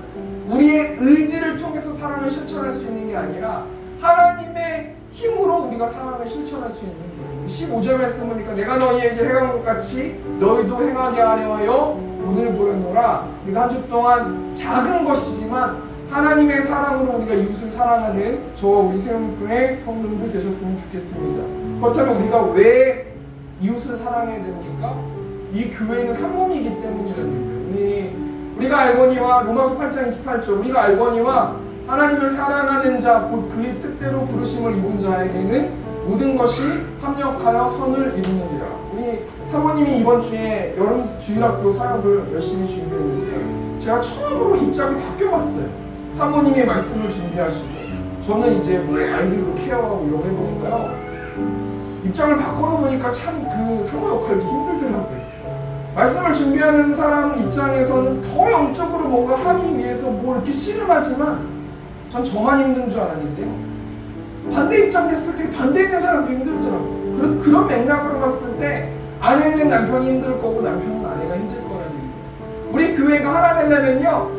우리의 의지를 통해서 사랑을 실천할 수 있는 게 아니라 하나님의 힘으로 우리가 사랑을 실천할 수 있는 거예요. 15절 말씀 보니까 내가 너희에게 행한 것 같이 너희도 행하게 하려 하여 오늘 보여노라. 우리가 한 주 동안 작은 것이지만 하나님의 사랑으로 우리가 이웃을 사랑하는 저와 우리 세움교회 성도님들 되셨으면 좋겠습니다. 그렇다면 우리가 왜 이웃을 사랑해야 됩니까? 이 교회는 한 몸이기 때문이라는 거예요. 우리가 알거니와 로마서 8장 28절 우리가 알거니와 하나님을 사랑하는 자 곧 그의 뜻대로 부르심을 입은 자에게는 모든 것이 합력하여 선을 이루느니라. 우리 사모님이 이번 주에 여름 주일학교 사역을 열심히 준비했는데 제가 처음으로 입장을 바뀌어봤어요. 사모님의 말씀을 준비하시고 저는 이제 뭐 아이들도 케어하고 이런 거 해보니까요 입장을 바꿔놓으니까 참 그 상호 역할도 힘들더라고요. 말씀을 준비하는 사람 입장에서는 더 영적으로 뭔가 하기 위해서 뭐 이렇게 씨름하지만 전 저만 힘든 줄 알았는데요. 반대 입장 됐을 때 반대 있는 사람도 힘들더라고요. 그런 맥락으로 봤을 때 아내는 남편이 힘들 거고 남편은 아내가 힘들 거라는 거예요. 우리 교회가 하나 되려면요,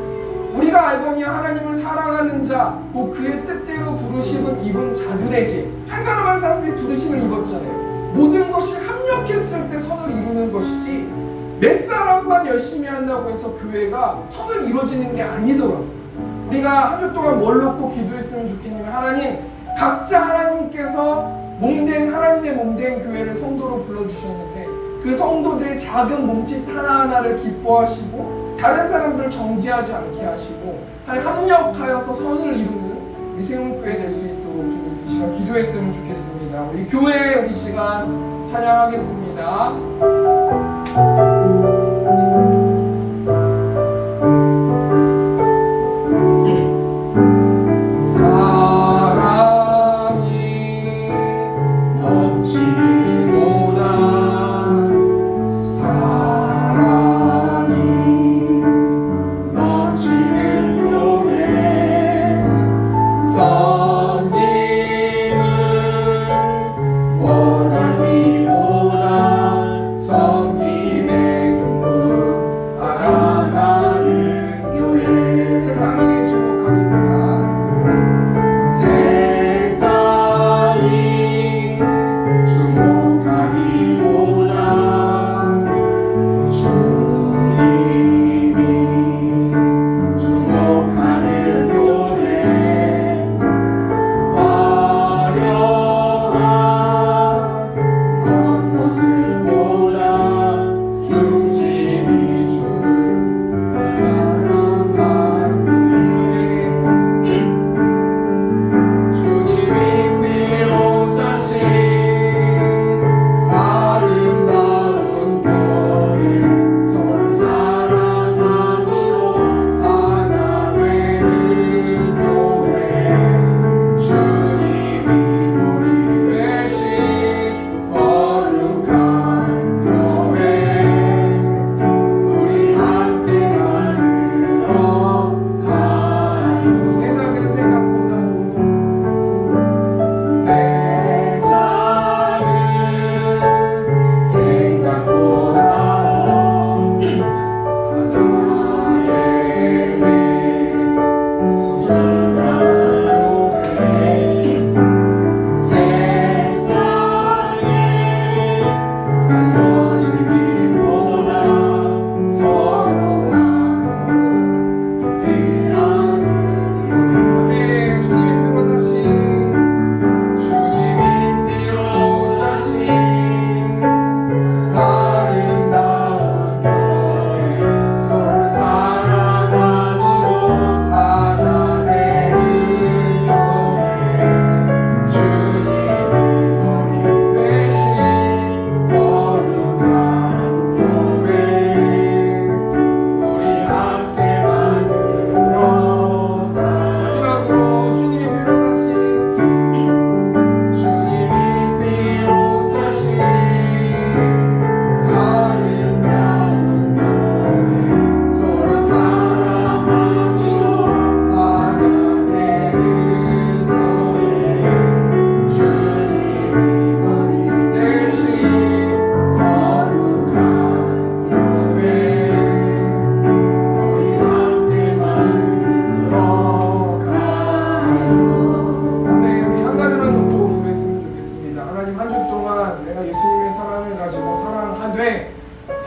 우리가 알거니 하나님을 사랑하는 자, 곧 그의 뜻대로 부르심을 입은 자들에게, 한 사람 한 사람이 부르심을 입었잖아요. 모든 것이 합력했을 때 선을 이루는 것이지, 몇 사람만 열심히 한다고 해서 교회가 선을 이루어지는 게 아니더라고요. 우리가 한 주 동안 뭘 놓고 기도했으면 좋겠냐면, 하나님, 각자 하나님께서 몸된, 하나님의 몸된 교회를 성도로 불러주셨는데 그 성도들의 작은 몸짓 하나하나를 기뻐하시고 다른 사람들을 정지하지 않게 하시고 합력하여서 선을 이루는 우리 세움교회 될 수 있도록 좀 이 시간 기도했으면 좋겠습니다. 우리 교회 우리 시간 찬양하겠습니다.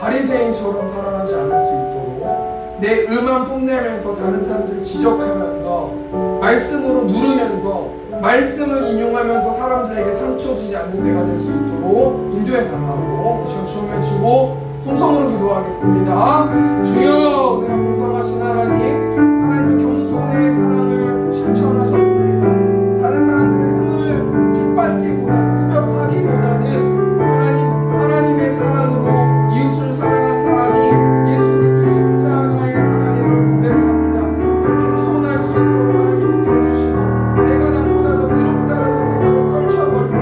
바리새인처럼 살아가지 않을 수 있도록 내 의만 뽐내면서 다른 사람들을 지적하면서 말씀으로 누르면서 말씀을 인용하면서 사람들에게 상처 주지 않는 내가 될 수 있도록 인도해 달라고 시간 주님 외치고 통성으로 기도하겠습니다. 주여, 우리가 공성하신 하나님의 겸손의 사랑을 실천하셨습니다. 다른 사람들의 삶을 짓밟기보다는 후벼파기보다는 하나님의 사랑으로 이웃을 사랑한 사랑이 예수 그리스도의 십자가의 사랑임을 고백합니다. 겸손할 수 있도록 하나님 붙여주시고 내가 남보다 더 의롭다라는 생각을 떨쳐버리고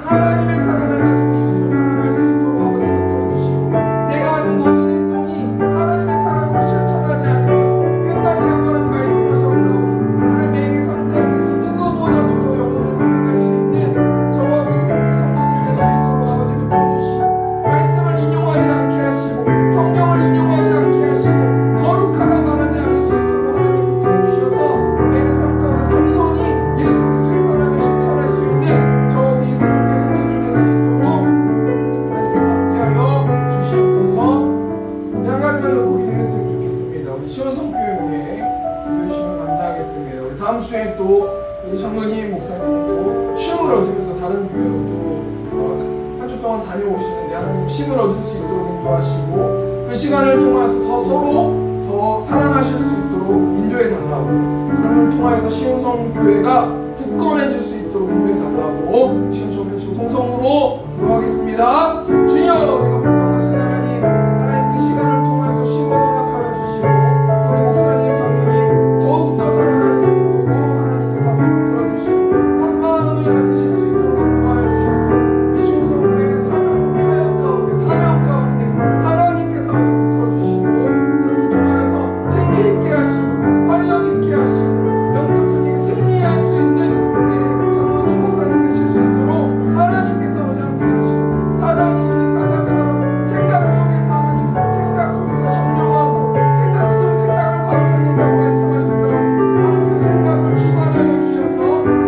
하나님의 사랑을 가지고 이웃을 사랑할 수 있도록 아버지 붙여주시고 내가 하는 모든 행동이 하나님의 사랑으로 실천하지 않으면 중에 또 우리 장로님 목사님도 쉼을 얻으면서 다른 교회로 또 한 주 동안 다녀오시는데 하나님 쉼을 얻을 수 있도록 인도하시고 그 시간을 통해서 더 서로 더 사랑하실 수 있도록 인도해 달라고, 그러면 통하여서 시온성 교회가 굳건해질 수 있도록 인도해 달라고 시간 좀 외치고 통성으로 기도하겠습니다. 주여, 우리가 봉사하신 하나님 그 시간을 통해서 쉼을 허락하여 주시고 우리 목사님 장로님 더욱더 사랑할 수 있도록 하나님께서 붙들어 주시고 한 마음을 가지실 수 있도록 인도하여 주셔서 우리 시온성 교회의 사역 가운데 사명 가운데 하나님께서 붙들어 주시고 그를 통하여서 생기 있게 하시고 활력 있게 하시고 영적인 승리할 수 있는 우리 장로님 목사님 되실 수 있도록 하나님께서 함께 하시고 사단이 있는 사단처럼 생각 속에서 하나님 생각 속에서 정령하고 생각 속 생각을 바로잡는다고 말씀하셨어요. 하나님 그 생각을 주관하여 주셔서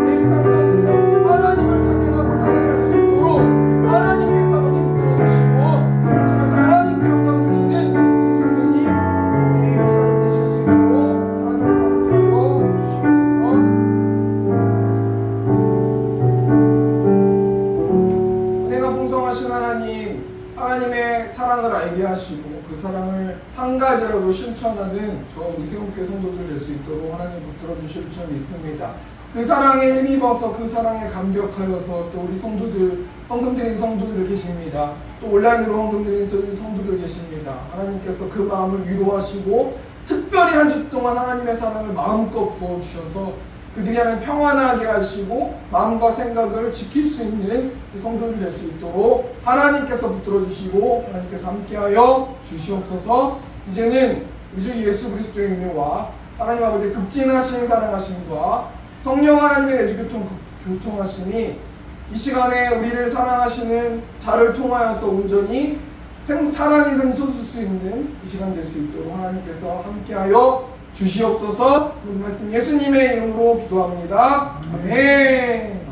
내 인생 가운데서 하나님을 찬양하고 살아갈 수 있도록 하나님께서 붙들어주시고 그를 통해서 하나님께 영광 돌리는 그 장로님 우리 목사님 되실 수 있도록 하나님께서 함께하여 주시옵소서. 은혜가 풍성하신 하나님, 하나님의 사랑을 알게 하시고 그 사랑을 한 가지라도 실천하는 저 우리 세움교회 성도들 될 수 있도록 하나님 붙들어 주실 줄 믿습니다. 그 사랑에 힘입어서 그 사랑에 감격하여서 또 우리 성도들 헌금 드린 성도들 계십니다. 또 온라인으로 헌금 드린 성도들 계십니다. 하나님께서 그 마음을 위로하시고 특별히 한 주 동안 하나님의 사랑을 마음껏 부어주셔서 그들이 하나님 평안하게 하시고 마음과 생각을 지킬 수 있는 성도들 될 수 있도록 하나님께서 붙들어 주시고 하나님께서 함께하여 주시옵소서. 이제는 우리 주 예수 그리스도의 은혜와 하나님 아버지의 극진하신 사랑하심과 성령 하나님의 내주 교통하심이 이 시간에 우리를 사랑하시는 자를 통하여서 온전히 사랑이 샘솟을 수 있는 이 시간 될 수 있도록 하나님께서 함께하여 주시옵소서. 모든 말씀 예수님의 이름으로 기도합니다. 아멘.